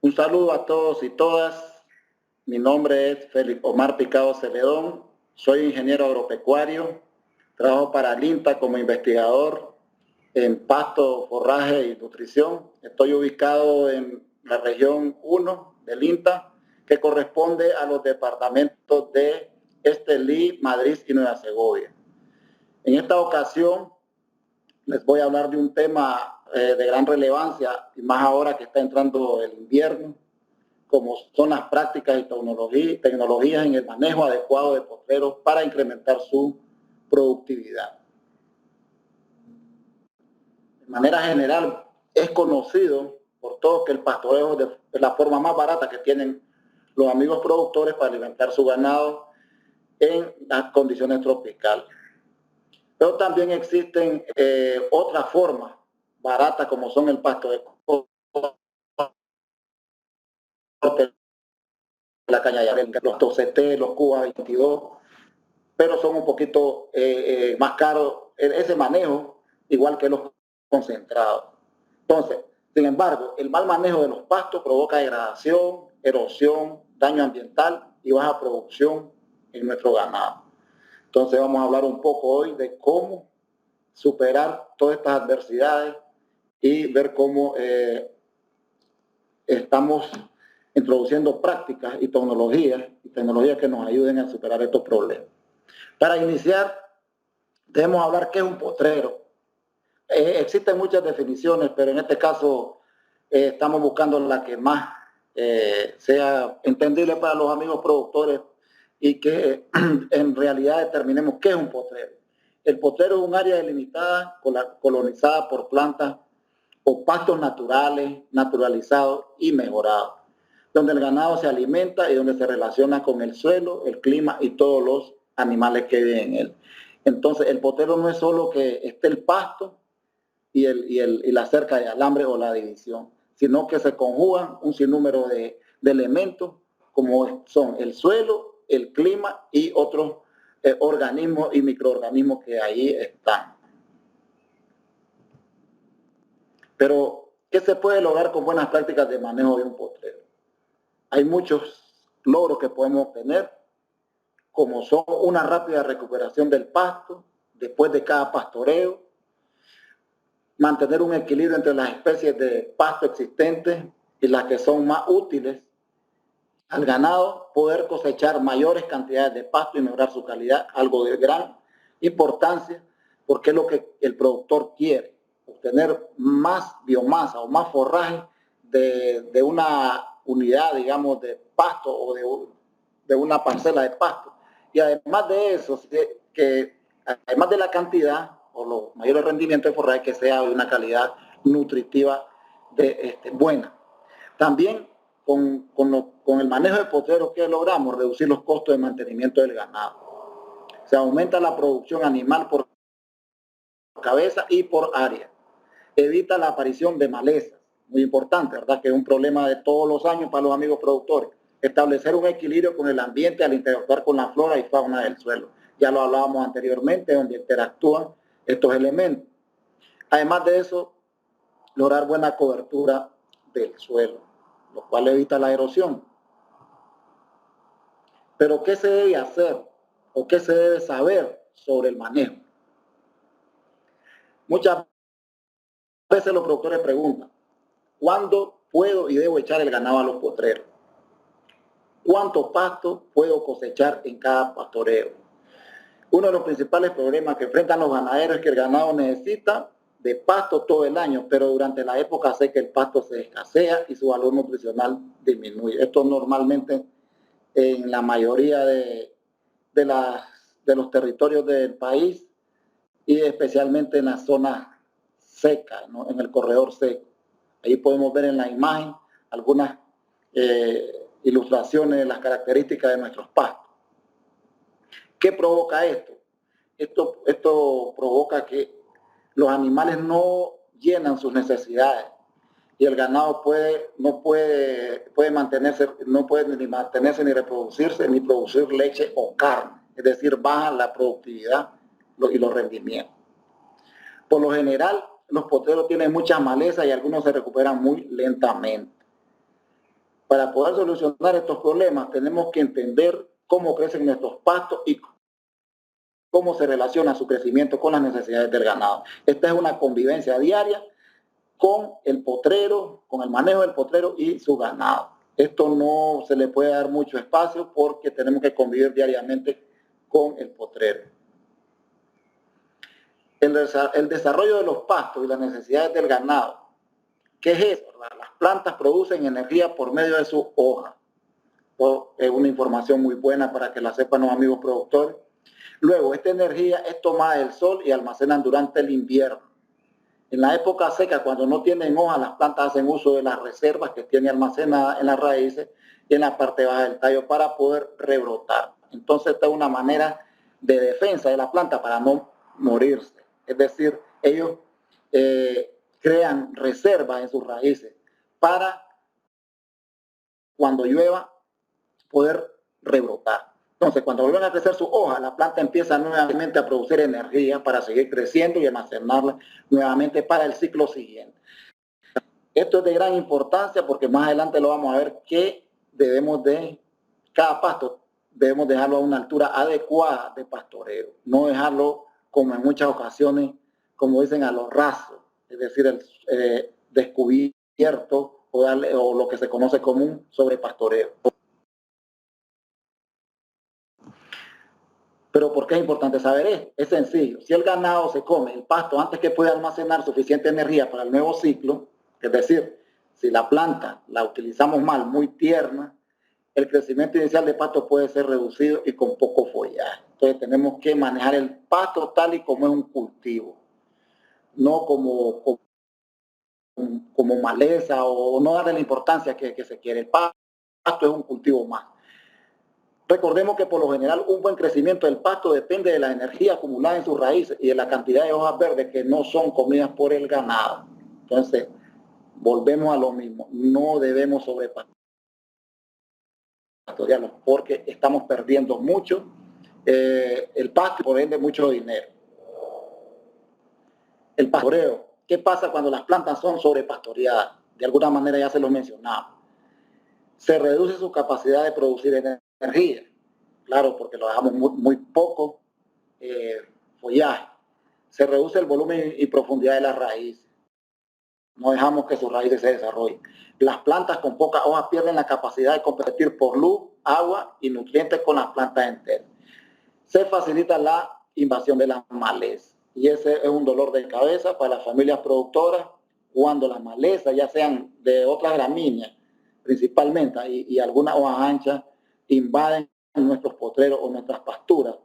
Un saludo a todos y todas. Mi nombre es Félix Omar Picado Celedón. Soy ingeniero agropecuario. Trabajo para el INTA como investigador en pasto, forraje y nutrición. Estoy ubicado en la región 1 del INTA, que corresponde a los departamentos de Estelí, Madrid y Nueva Segovia. En esta ocasión les voy a hablar de un tema de gran relevancia, y más ahora que está entrando el invierno, como son las prácticas y tecnologías en el manejo adecuado de potreros para incrementar su productividad. De manera general, es conocido por todos que el pastoreo es la forma más barata que tienen los amigos productores para alimentar su ganado en las condiciones tropicales. Pero también existen otras formas baratas, como son el pasto de corte, la caña de arenque, los toceté, los Cuba 22, pero son un poquito más caros ese manejo, igual que los concentrados. Entonces, sin embargo, el mal manejo de los pastos provoca degradación, erosión, daño ambiental y baja producción en nuestro ganado. Entonces vamos a hablar un poco hoy de cómo superar todas estas adversidades y ver cómo estamos introduciendo prácticas y tecnologías que nos ayuden a superar estos problemas. Para iniciar, debemos hablar qué es un potrero. Existen muchas definiciones, pero en este caso estamos buscando la que más sea entendible para los amigos productores y que en realidad determinemos qué es un potrero. El potrero es un área delimitada, colonizada por plantas o pastos naturales, naturalizados y mejorados, donde el ganado se alimenta y donde se relaciona con el suelo, el clima y todos los animales que viven en él. Entonces, el potrero no es solo que esté el pasto y la cerca de alambre o la división, sino que se conjugan un sinnúmero de elementos como son el suelo, el clima y otros organismos y microorganismos que ahí están. Pero, ¿qué se puede lograr con buenas prácticas de manejo de un potrero? Hay muchos logros que podemos obtener, como son una rápida recuperación del pasto después de cada pastoreo, mantener un equilibrio entre las especies de pasto existentes y las que son más útiles al ganado, poder cosechar mayores cantidades de pasto y mejorar su calidad, algo de gran importancia, porque es lo que el productor quiere, obtener más biomasa o más forraje de una unidad, digamos, de pasto o de una parcela de pasto. Y además de eso, que además de la cantidad o los mayores rendimientos de forraje, que sea de una calidad nutritiva buena. También con el manejo de potreros que logramos reducir los costos de mantenimiento del ganado. Se aumenta la producción animal por cabeza y por área. Evita la aparición de malezas, muy importante, ¿verdad? Que es un problema de todos los años para los amigos productores. Establecer un equilibrio con el ambiente al interactuar con la flora y fauna del suelo. Ya lo hablábamos anteriormente, donde interactúan estos elementos. Además de eso, lograr buena cobertura del suelo, lo cual evita la erosión. Pero, ¿qué se debe hacer o qué se debe saber sobre el manejo? Muchas veces los productores preguntan, ¿cuándo puedo y debo echar el ganado a los potreros? ¿Cuánto pasto puedo cosechar en cada pastoreo? Uno de los principales problemas que enfrentan los ganaderos es que el ganado necesita de pasto todo el año, pero durante la época seca el pasto se escasea y su valor nutricional disminuye. Esto normalmente en la mayoría de los territorios del país y especialmente en las zonas secas, ¿no? En el corredor seco. Ahí podemos ver en la imagen algunas ilustraciones de las características de nuestros pastos. ¿Qué provoca esto? Esto provoca que los animales no llenan sus necesidades y el ganado no puede mantenerse ni reproducirse, ni producir leche o carne. Es decir, baja la productividad y los rendimientos. Por lo general, los potreros tienen muchas malezas y algunos se recuperan muy lentamente. Para poder solucionar estos problemas tenemos que entender cómo crecen nuestros pastos y cómo se relaciona su crecimiento con las necesidades del ganado. Esta es una convivencia diaria con el potrero, con el manejo del potrero y su ganado. Esto no se le puede dar mucho espacio porque tenemos que convivir diariamente con el potrero. El desarrollo de los pastos y las necesidades del ganado. ¿Qué es eso? Las plantas producen energía por medio de sus hojas. Es una información muy buena para que la sepan los amigos productores. Luego, esta energía es tomada del sol y almacenan durante el invierno. En la época seca, cuando no tienen hojas, las plantas hacen uso de las reservas que tienen almacenadas en las raíces y en la parte baja del tallo para poder rebrotar. Entonces, esta es una manera de defensa de la planta para no morirse. Es decir, ellos crean reservas en sus raíces para cuando llueva poder rebrotar. Entonces, cuando vuelven a crecer sus hojas, la planta empieza nuevamente a producir energía para seguir creciendo y almacenarla nuevamente para el ciclo siguiente. Esto es de gran importancia porque más adelante lo vamos a ver que cada pasto debemos dejarlo a una altura adecuada de pastoreo, no dejarlo como en muchas ocasiones, como dicen, a los rasos, es decir, descubierto o lo que se conoce como un sobrepastoreo. Pero ¿por qué es importante saber esto? Es sencillo. Si el ganado se come el pasto antes que pueda almacenar suficiente energía para el nuevo ciclo, es decir, si la planta la utilizamos mal, muy tierna, el crecimiento inicial de pasto puede ser reducido y con poco follaje. Entonces tenemos que manejar el pasto tal y como es un cultivo, no como maleza o no darle la importancia que se quiere. El pasto es un cultivo más. Recordemos que por lo general un buen crecimiento del pasto depende de la energía acumulada en sus raíces y de la cantidad de hojas verdes que no son comidas por el ganado. Entonces, volvemos a lo mismo. No debemos sobrepastorearlos porque estamos perdiendo mucho el pasto y por ende mucho dinero. El pastoreo. ¿Qué pasa cuando las plantas son sobrepastoreadas? De alguna manera ya se lo mencionaba. Se reduce su capacidad de producir energía. Claro, porque lo dejamos muy poco follaje. Se reduce el volumen y profundidad de las raíces. No dejamos que sus raíces se desarrollen. Las plantas con pocas hojas pierden la capacidad de competir por luz, agua y nutrientes con las plantas enteras. Se facilita la invasión de las malezas. Y ese es un dolor de cabeza para las familias productoras cuando las malezas, ya sean de otras gramíneas, principalmente, y algunas hojas anchas, invaden nuestros potreros o nuestras pasturas.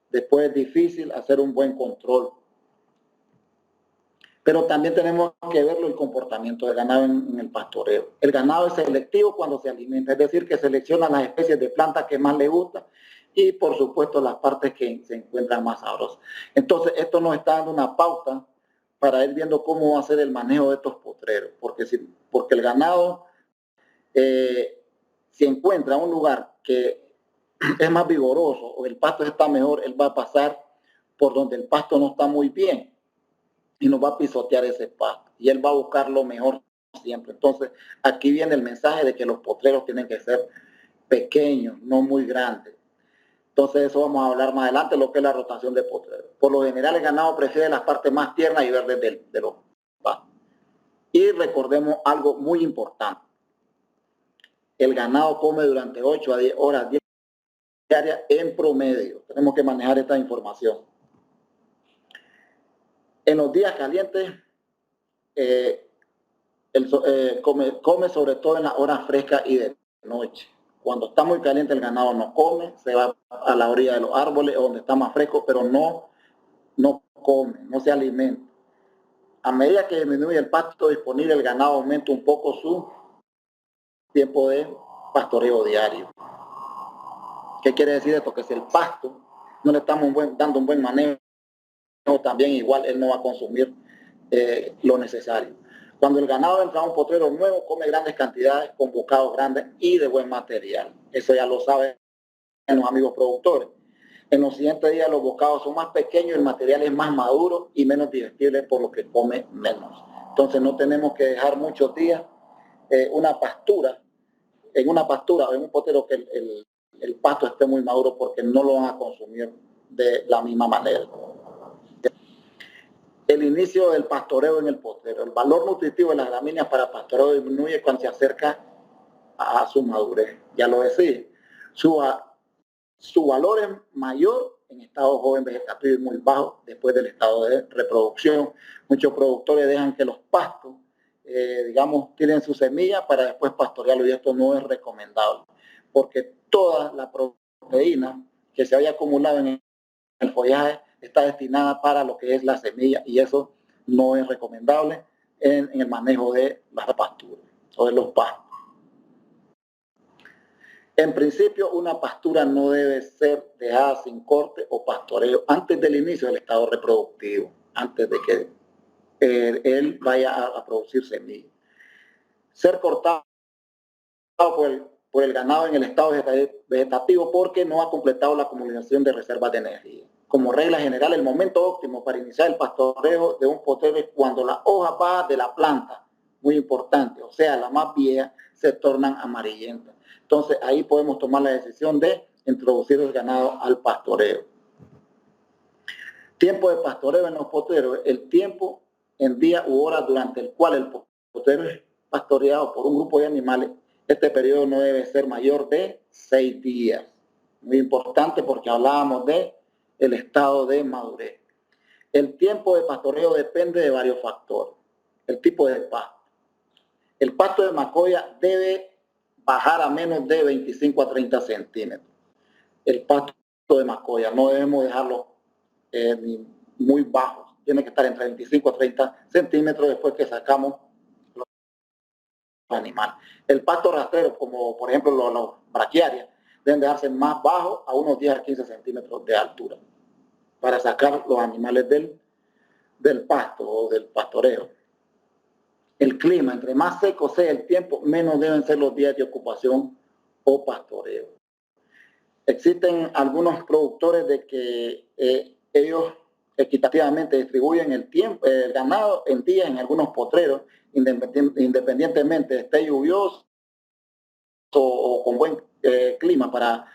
Después es difícil hacer un buen control. Pero también tenemos que ver el comportamiento del ganado en el pastoreo. El ganado es selectivo cuando se alimenta, es decir, que selecciona las especies de plantas que más le gustan y, por supuesto, las partes que se encuentran más sabrosas. Entonces, esto nos está dando una pauta para ir viendo cómo va a ser el manejo de estos potreros, porque el ganado, si encuentra un lugar que es más vigoroso o el pasto está mejor, él va a pasar por donde el pasto no está muy bien y nos va a pisotear ese pasto y él va a buscar lo mejor siempre. Entonces, aquí viene el mensaje de que los potreros tienen que ser pequeños, no muy grandes. Entonces, eso vamos a hablar más adelante, lo que es la rotación de potreros. Por lo general, el ganado prefiere las partes más tiernas y verdes de los pastos. Y recordemos algo muy importante. El ganado come durante 8 a 10 horas diarias en promedio. Tenemos que manejar esta información. En los días calientes, come sobre todo en las horas frescas y de noche. Cuando está muy caliente el ganado no come, se va a la orilla de los árboles donde está más fresco, pero no come, no se alimenta. A medida que disminuye el pasto disponible, el ganado aumenta un poco su tiempo de pastoreo diario. ¿Qué quiere decir esto? Que si el pasto no le estamos dando un buen manejo, también igual él no va a consumir lo necesario. Cuando el ganado entra a un potrero nuevo, come grandes cantidades con bocados grandes y de buen material. Eso ya lo saben los amigos productores. En los siguientes días los bocados son más pequeños, el material es más maduro y menos digestible, por lo que come menos. Entonces no tenemos que dejar muchos días una pastura en una pastura o en un potero que el pasto esté muy maduro, porque no lo van a consumir de la misma manera. El inicio del pastoreo en el potero. El valor nutritivo de las gramíneas para pastoreo disminuye cuando se acerca a su madurez. Ya lo decía, su valor es mayor en estado joven vegetativo y muy bajo después del estado de reproducción. Muchos productores dejan que los pastos, digamos, tiren su semilla para después pastorearlo, y esto no es recomendable, porque toda la proteína que se haya acumulado en el follaje está destinada para lo que es la semilla, y eso no es recomendable en el manejo de las pasturas o de los pastos. En principio, una pastura no debe ser dejada sin corte o pastoreo antes del inicio del estado reproductivo, antes de que él vaya a producir semillas. Ser cortado por el ganado en el estado vegetativo porque no ha completado la acumulación de reservas de energía. Como regla general, el momento óptimo para iniciar el pastoreo de un potero es cuando las hojas bajas de la planta, muy importante, o sea, la más vieja, se tornan amarillentas. Entonces, ahí podemos tomar la decisión de introducir el ganado al pastoreo. Tiempo de pastoreo en los poteros: el tiempo en días u horas durante el cual el potero es pastoreado por un grupo de animales. Este periodo no debe ser mayor de 6 días. Muy importante, porque hablábamos de el estado de madurez. El tiempo de pastoreo depende de varios factores. El tipo de pasto. El pasto de macoya debe bajar a menos de 25 a 30 centímetros. El pasto de macoya no debemos dejarlo ni muy bajo. Tiene que estar entre 25 a 30 centímetros después que sacamos los animales. El pasto rastrero, como por ejemplo los braquiarias, deben dejarse más bajos, a unos 10 a 15 centímetros de altura, para sacar los animales del pasto o del pastoreo. El clima: entre más seco sea el tiempo, menos deben ser los días de ocupación o pastoreo. Existen algunos productores de que ellos equitativamente distribuyen el ganado en días en algunos potreros, independientemente esté lluvioso o con buen clima para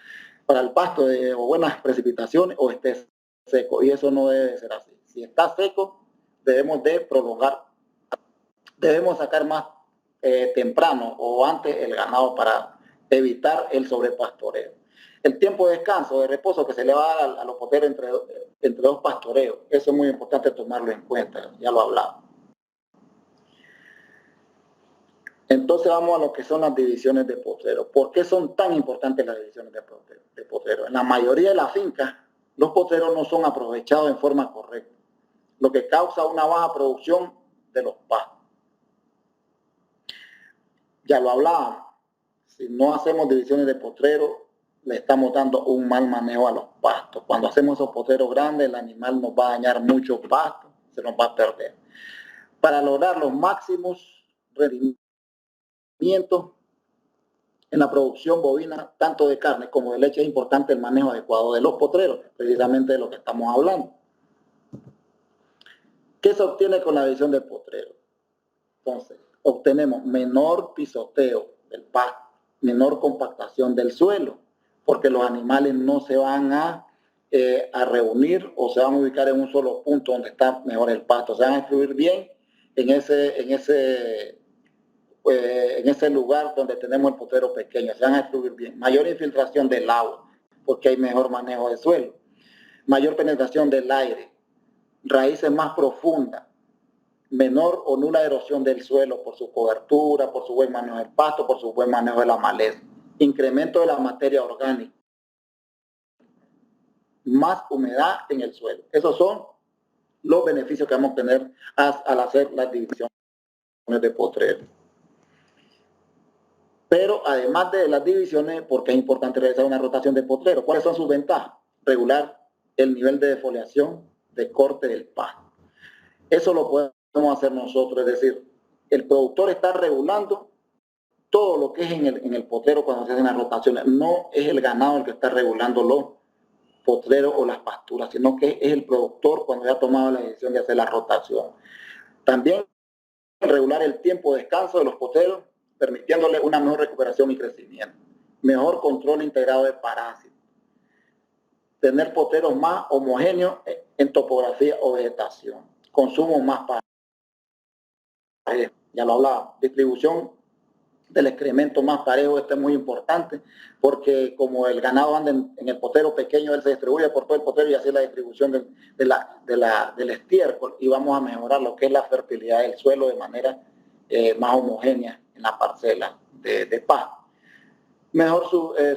el pasto, o buenas precipitaciones, o esté seco, y eso no debe ser así. Si está seco, debemos de prolongar, debemos sacar más temprano o antes el ganado para evitar el sobrepastoreo. El tiempo de descanso, de reposo que se le va a dar a los poteros entre dos pastoreos, eso es muy importante tomarlo en cuenta, ya lo hablaba. Entonces vamos a lo que son las divisiones de potrero. ¿Por qué son tan importantes las divisiones de potrero? En la mayoría de las fincas, los potreros no son aprovechados en forma correcta, lo que causa una baja producción de los pastos. Ya lo hablábamos, si no hacemos divisiones de potrero, le estamos dando un mal manejo a los pastos. Cuando hacemos esos potreros grandes, el animal nos va a dañar mucho pasto, se nos va a perder. Para lograr los máximos rendimientos en la producción bovina, tanto de carne como de leche, es importante el manejo adecuado de los potreros, precisamente de lo que estamos hablando. ¿Qué se obtiene con la división de potrero? Entonces, obtenemos menor pisoteo del pasto, menor compactación del suelo, porque los animales no se van a reunir o se van a ubicar en un solo punto donde está mejor el pasto, se van a distribuir bien en ese lugar donde tenemos el potrero pequeño, se van a distribuir bien. Mayor infiltración del agua, porque hay mejor manejo del suelo. Mayor penetración del aire, raíces más profundas, menor o nula erosión del suelo por su cobertura, por su buen manejo del pasto, por su buen manejo de la maleza. Incremento de la materia orgánica, más humedad en el suelo. Esos son los beneficios que vamos a obtener al hacer las divisiones de potrero. Pero además de las divisiones, porque es importante realizar una rotación de potrero, ¿cuáles son sus ventajas? Regular el nivel de defoliación, de corte del pasto. Eso lo podemos hacer nosotros, es decir, el productor está regulando todo lo que es en el potrero cuando se hacen las rotaciones. No es el ganado el que está regulando los potreros o las pasturas, sino que es el productor cuando ya ha tomado la decisión de hacer la rotación. También regular el tiempo de descanso de los potreros permitiéndole una mejor recuperación y crecimiento, mejor control integrado de parásitos, tener potreros más homogéneos en topografía o vegetación, consumo más parejo, ya lo hablaba, distribución del excremento más parejo. Esto es muy importante porque como el ganado anda en el potrero pequeño, él se distribuye por todo el potrero y así la distribución del estiércol, y vamos a mejorar lo que es la fertilidad del suelo de manera más homogénea en la parcela de pasto. Mejor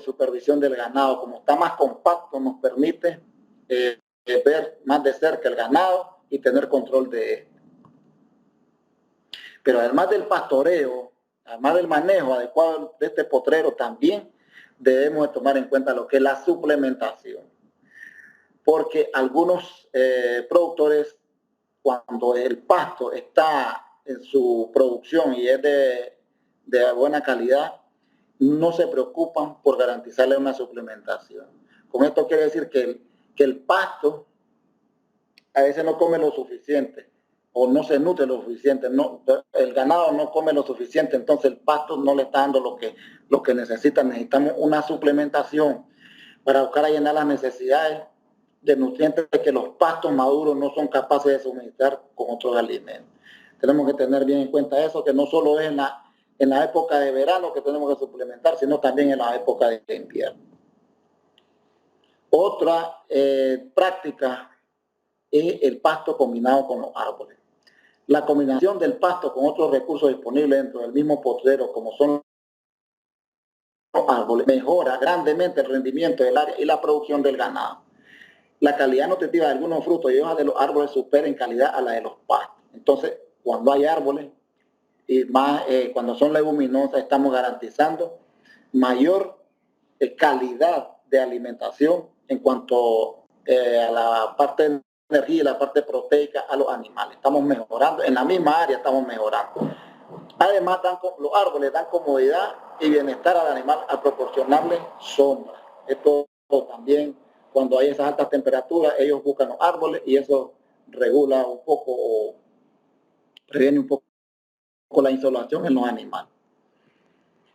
supervisión del ganado, como está más compacto, nos permite ver más de cerca el ganado y tener control de él. Pero además del pastoreo, además del manejo adecuado de este potrero, también debemos de tomar en cuenta lo que es la suplementación. Porque algunos productores, cuando el pasto está en su producción y es de buena calidad, no se preocupan por garantizarle una suplementación. Con esto quiere decir que el pasto a veces no come lo suficiente o no se nutre lo suficiente, el ganado no come lo suficiente, entonces el pasto no le está dando lo que necesita. Necesitamos una suplementación para buscar a llenar las necesidades de nutrientes que los pastos maduros no son capaces de suministrar con otros alimentos. Tenemos que tener bien en cuenta eso, que no solo es en la época de verano que tenemos que suplementar, sino también en la época de invierno. Otra práctica es el pasto combinado con los árboles. La combinación del pasto con otros recursos disponibles dentro del mismo potrero, como son los árboles, mejora grandemente el rendimiento del área y la producción del ganado. La calidad nutritiva de algunos frutos y hojas de los árboles supera en calidad a la de los pastos. Entonces, cuando hay árboles, y más cuando son leguminosas, estamos garantizando mayor calidad de alimentación en cuanto a la parte de energía y la parte proteica a los animales. Estamos mejorando, en la misma área estamos mejorando. Además, los árboles dan comodidad y bienestar al animal al proporcionarle sombra. Esto también, cuando hay esas altas temperaturas, ellos buscan los árboles y eso regula un poco o previene un poco la insolación en los animales.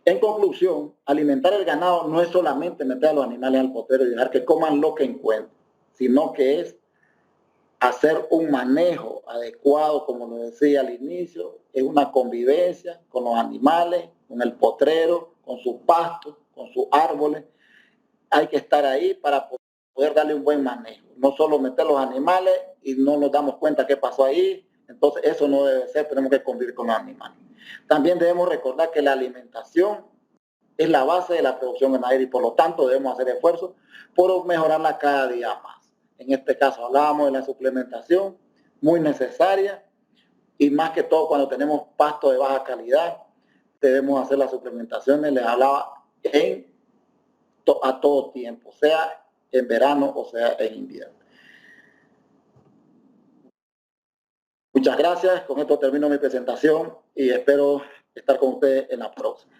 En conclusión, alimentar el ganado no es solamente meter a los animales al potrero y dejar que coman lo que encuentren, sino que es hacer un manejo adecuado, como lo decía al inicio, es una convivencia con los animales, con el potrero, con sus pastos, con sus árboles. Hay que estar ahí para poder darle un buen manejo. No solo meter los animales y no nos damos cuenta qué pasó ahí. Entonces eso no debe ser, tenemos que convivir con los animales. También debemos recordar que la alimentación es la base de la producción ganadera y por lo tanto debemos hacer esfuerzos por mejorarla cada día más. En este caso hablábamos de la suplementación, muy necesaria, y más que todo cuando tenemos pasto de baja calidad, debemos hacer las suplementaciones, les hablaba a todo tiempo, sea en verano o sea en invierno. Muchas gracias, con esto termino mi presentación y espero estar con ustedes en la próxima.